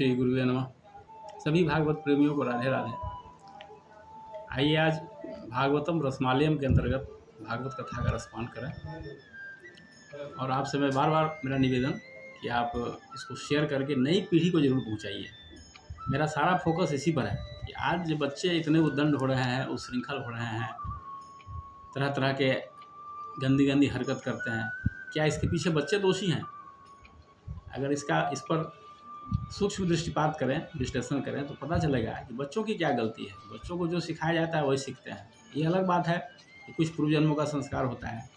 श्री गुरुवे नमः। सभी भागवत प्रेमियों को राधे राधे। आइए आज भागवतम रसमालयम के अंतर्गत भागवत कथा का रसपान करें। और आपसे मैं बार बार मेरा निवेदन कि आप इसको शेयर करके नई पीढ़ी को जरूर पहुंचाइए। मेरा सारा फोकस इसी पर है कि आज जो बच्चे इतने उद्दंड हो रहे हैं, उच्छृंखल हो रहे हैं, तरह तरह के गंदी गंदी हरकत करते हैं, क्या इसके पीछे बच्चे दोषी हैं? अगर इस पर सूक्ष्म दृष्टिपात करें, विश्लेषण करें तो पता चलेगा कि बच्चों की क्या गलती है। बच्चों को जो सिखाया जाता है वही सीखते हैं। ये अलग बात है कि कुछ पूर्व जन्मों का संस्कार होता है,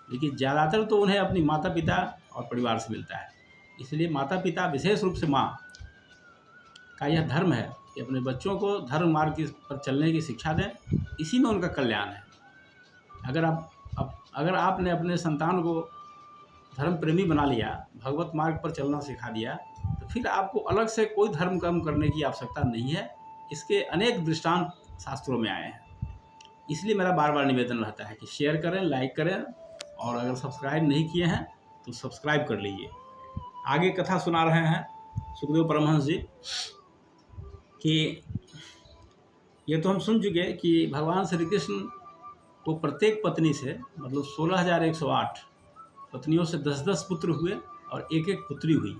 लेकिन ज़्यादातर तो उन्हें अपनी माता पिता और परिवार से मिलता है। इसलिए माता पिता, विशेष रूप से माँ का यह धर्म है कि अपने बच्चों को धर्म मार्ग पर चलने की शिक्षा दें। इसी में उनका कल्याण है। अगर आपने अपने संतान को धर्म प्रेमी बना लिया, भगवत मार्ग पर चलना सिखा दिया, तो फिर आपको अलग से कोई धर्म कर्म करने की आवश्यकता नहीं है। इसके अनेक दृष्टांत शास्त्रों में आए हैं। इसलिए मेरा बार बार निवेदन रहता है कि शेयर करें, लाइक करें, और अगर सब्सक्राइब नहीं किए हैं तो सब्सक्राइब कर लीजिए। आगे कथा सुना रहे हैं सुखदेव परमहंस जी कि ये तो हम सुन चुके कि भगवान श्री कृष्ण को प्रत्येक पत्नी से, मतलब 16,108 पत्नियों से 10-10 पुत्र हुए और एक एक पुत्री हुई।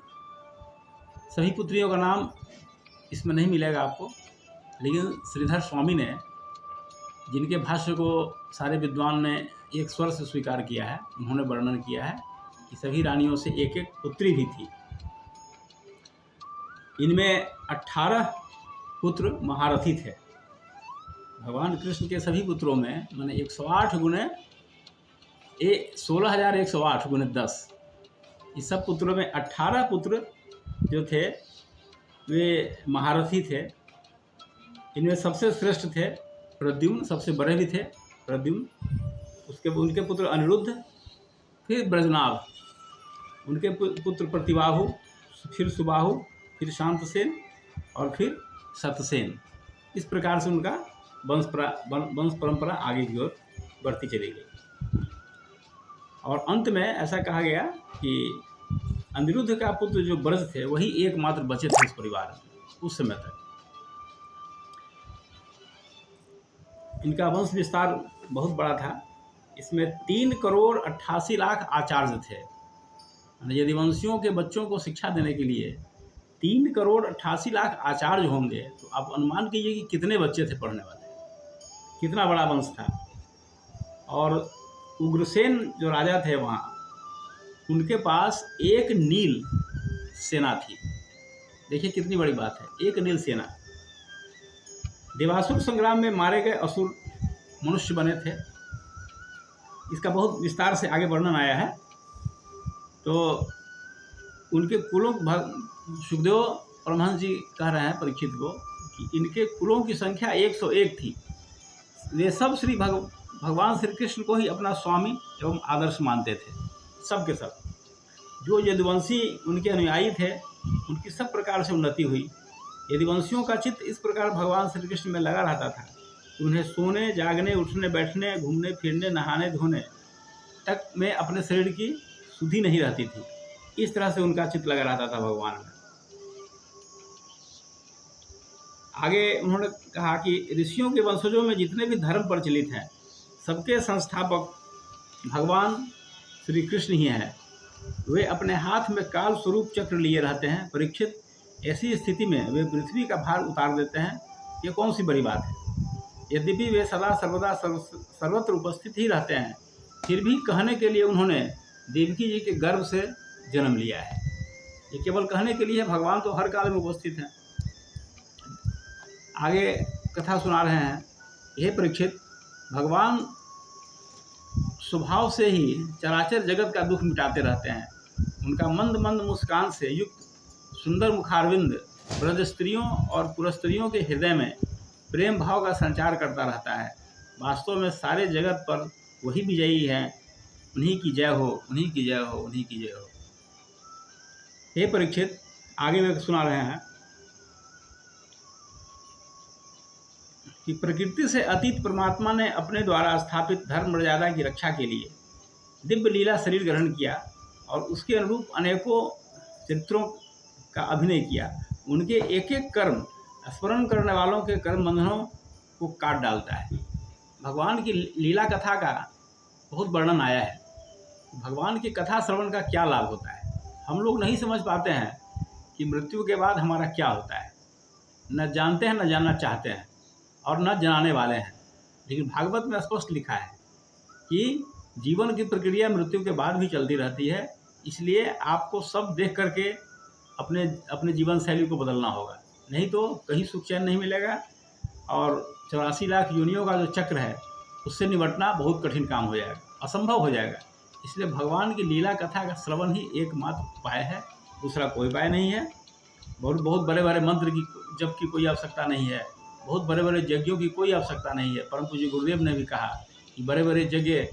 सभी पुत्रियों का नाम इसमें नहीं मिलेगा आपको, लेकिन श्रीधर स्वामी ने, जिनके भाष्य को सारे विद्वान ने एक स्वर से स्वीकार किया है, उन्होंने वर्णन किया है कि सभी रानियों से एक एक पुत्री भी थी। इनमें 18 पुत्र महारथी थे। भगवान कृष्ण के सभी पुत्रों में मैंने 108 गुणे 16,108 गुणे 10, इस सब पुत्रों में 18 पुत्र जो थे वे महारथी थे। इनमें सबसे श्रेष्ठ थे प्रद्युम्न, सबसे बड़े भी थे प्रद्युम्न। उनके पुत्र अनिरुद्ध, फिर ब्रजनाभ, उनके पुत्र प्रतिबाहु, फिर सुबाहु, फिर शांतसेन और फिर सतसेन। इस प्रकार से उनका वंश परंपरा आगे की ओर बढ़ती चली गई। और अंत में ऐसा कहा गया कि अनिरुद्ध का पुत्र जो ब्रज थे वही एकमात्र बचे थे इस परिवार में उस समय तक। इनका वंश विस्तार बहुत बड़ा था। इसमें 3,88,00,000 आचार्य थे। यदुवंशियों के बच्चों को शिक्षा देने के लिए 3,88,00,000 आचार्य होंगे, तो आप अनुमान कीजिए कि कितने बच्चे थे पढ़ने वाले, कितना बड़ा वंश था। और उग्रसेन जो राजा थे वहाँ, उनके पास एक नील सेना थी। देखिए कितनी बड़ी बात है, एक नील सेना। देवासुर संग्राम में मारे गए असुर मनुष्य बने थे। इसका बहुत विस्तार से आगे वर्णन आया है। तो उनके कुलों, सुखदेव परमहंस जी कह रहे हैं परीक्षित को कि इनके कुलों की संख्या 101 थी। वे सब श्री भगवान श्री कृष्ण को ही अपना स्वामी एवं आदर्श मानते थे। सब के सब जो यदुवंशी उनके अनुयायी थे, उनकी सब प्रकार से उन्नति हुई। यदुवंशियों का चित्त इस प्रकार भगवान श्री कृष्ण में लगा रहता था कि उन्हें सोने, जागने, उठने, बैठने, घूमने फिरने, नहाने धोने तक में अपने शरीर की सुधि नहीं रहती थी। इस तरह से उनका चित्त लगा रहता था भगवान में। आगे उन्होंने कहा कि ऋषियों के वंशजों में जितने भी धर्म प्रचलित हैं, सबके संस्थापक भगवान श्री कृष्ण ही हैं। वे अपने हाथ में काल स्वरूप चक्र लिए रहते हैं। परीक्षित, ऐसी स्थिति में वे पृथ्वी का भार उतार देते हैं। ये कौन सी बड़ी बात है? यद्यपि वे सदा सर्वदा सर्वत्र उपस्थित ही रहते हैं, फिर भी कहने के लिए उन्होंने देवकी जी के गर्भ से जन्म लिया है। ये केवल कहने के लिए, भगवान तो हर काल में उपस्थित हैं। आगे कथा सुना रहे हैं। हे परीक्षित, भगवान स्वभाव से ही चराचर जगत का दुख मिटाते रहते हैं। उनका मंद मंद मुस्कान से युक्त सुंदर मुखारविंद ब्रज स्त्रियों और पुरस्त्रियों के हृदय में प्रेम भाव का संचार करता रहता है। वास्तव में सारे जगत पर वही विजयी हैं। उन्हीं की जय हो, उन्हीं की जय हो, उन्हीं की जय हो। हे परीक्षित, आगे में सुना रहे हैं कि प्रकृति से अतीत परमात्मा ने अपने द्वारा स्थापित धर्म मर्यादा की रक्षा के लिए दिव्य लीला शरीर ग्रहण किया और उसके अनुरूप अनेकों चरित्रों का अभिनय किया। उनके एक एक कर्म, स्मरण करने वालों के कर्म बंधनों को काट डालता है। भगवान की लीला कथा का बहुत वर्णन आया है। भगवान की कथा श्रवण का क्या लाभ होता है, हम लोग नहीं समझ पाते हैं कि मृत्यु के बाद हमारा क्या होता है। न जानते हैं, न जानना चाहते हैं और न जनाने वाले हैं। लेकिन भागवत में स्पष्ट लिखा है कि जीवन की प्रक्रिया मृत्यु के बाद भी चलती रहती है। इसलिए आपको सब देख करके अपने अपने जीवन शैली को बदलना होगा, नहीं तो कहीं सुख चैन नहीं मिलेगा और 84 लाख योनियों का जो चक्र है उससे निपटना बहुत कठिन काम हो जाएगा, असंभव हो जाएगा। इसलिए भगवान की लीला कथा का श्रवण ही एकमात्र उपाय है, दूसरा कोई उपाय नहीं है। बहुत बड़े बड़े मंत्र की जप की कोई आवश्यकता नहीं है, बहुत बड़े बड़े यज्ञों की कोई आवश्यकता नहीं है। परम पूज्य गुरुदेव ने भी कहा कि बड़े बड़े यज्ञ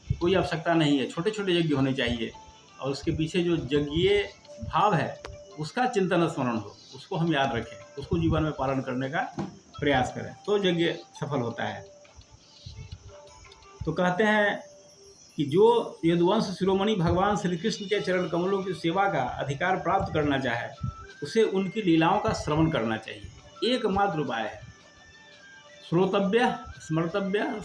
की कोई आवश्यकता नहीं है, छोटे छोटे यज्ञ होने चाहिए और उसके पीछे जो यज्ञीय भाव है उसका चिंतन स्मरण हो, उसको हम याद रखें, उसको जीवन में पालन करने का प्रयास करें तो यज्ञ सफल होता है। तो कहते हैं कि जो यदुवंश शिरोमणि भगवान श्री कृष्ण के चरण कमलों की सेवा का अधिकार प्राप्त करना चाहे उसे उनकी लीलाओं का श्रवण करना चाहिए, एकमात्र उपाय है। श्रोतव्य स्मर्तव्य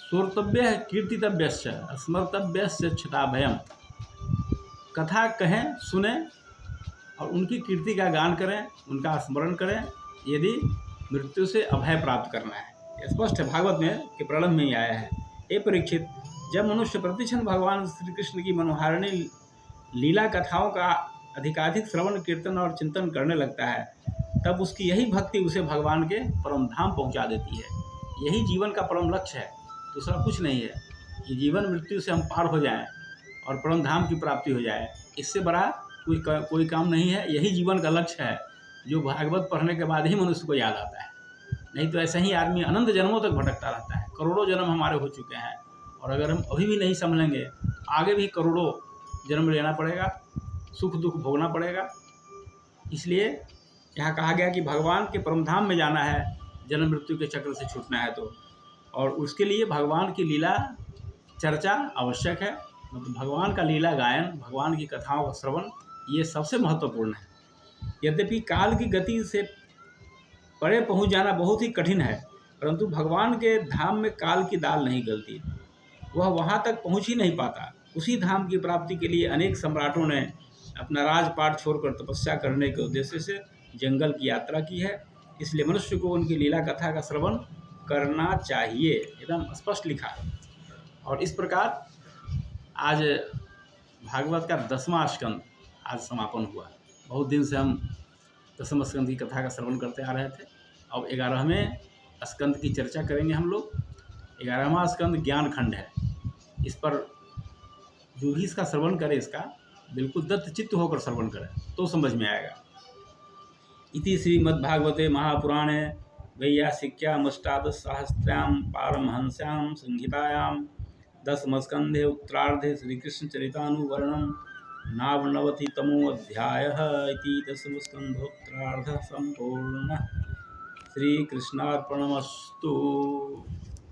श्रोतव्य कीर्तितव्य स्मर्तव्य क्षताभयम। कथा कहें, सुने और उनकी कीर्ति का गान करें, उनका स्मरण करें यदि मृत्यु से अभय प्राप्त करना है। स्पष्ट है, भागवत में के प्रारंभ में ही आया है। हे परीक्षित, जब मनुष्य प्रतिक्षण भगवान श्री कृष्ण की मनोहारिणी लीला कथाओं का अधिकाधिक श्रवण कीर्तन और चिंतन करने लगता है तब उसकी यही भक्ति उसे भगवान के परम धाम पहुंचा देती है। यही जीवन का परम लक्ष्य है, दूसरा कुछ नहीं है कि जीवन मृत्यु से हम पार हो जाएं और परम धाम की प्राप्ति हो जाए। इससे बड़ा कोई काम नहीं है। यही जीवन का लक्ष्य है जो भागवत पढ़ने के बाद ही मनुष्य को याद आता है। नहीं तो ऐसे ही आदमी अनंत जन्मों तक भटकता रहता है। करोड़ों जन्म हमारे हो चुके हैं और अगर हम अभी भी नहीं संभलेंगे आगे भी करोड़ों जन्म लेना पड़ेगा, सुख दुख भोगना पड़ेगा। इसलिए यहाँ कहा गया कि भगवान के परम धाम में जाना है, जन्म मृत्यु के चक्र से छूटना है तो, और उसके लिए भगवान की लीला चर्चा आवश्यक है। मतलब भगवान का लीला गायन, भगवान की कथाओं का श्रवण, ये सबसे महत्वपूर्ण है। यद्यपि काल की गति से परे पहुंच जाना बहुत ही कठिन है, परंतु भगवान के धाम में काल की दाल नहीं गलती, वह वहां तक पहुंच ही नहीं पाता। उसी धाम की प्राप्ति के लिए अनेक सम्राटों ने अपना राजपाट छोड़कर तपस्या करने के उद्देश्य से जंगल की यात्रा की है। इसलिए मनुष्य को उनकी लीला कथा का श्रवण करना चाहिए, एकदम स्पष्ट लिखा है। और इस प्रकार आज भागवत का 10वां स्कंद आज समापन हुआ। बहुत दिन से हम 10वें स्कंद की कथा का श्रवण करते आ रहे थे। अब 11वें स्कंद की चर्चा करेंगे हम लोग। 11वां स्कंद ज्ञान खंड है। इस पर जो भी इसका श्रवण करे, इसका बिल्कुल दत्तचित्त होकर श्रवण करे तो समझ में आएगा। इति श्रीमद्भागवते महापुराणे वैयासिक्यामष्टादशसहस्रायां पारमहंस्यां संहितायां 10वें स्कंधे उत्तरार्धे श्रीकृष्णचरितानुवर्णनं नवनवतितमोऽध्यायः। इति 10वें स्कंधोत्तरार्धः सम्पूर्णः। श्रीकृष्णार्पणमस्तु।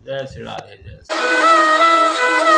जय श्री राधे, जय श्री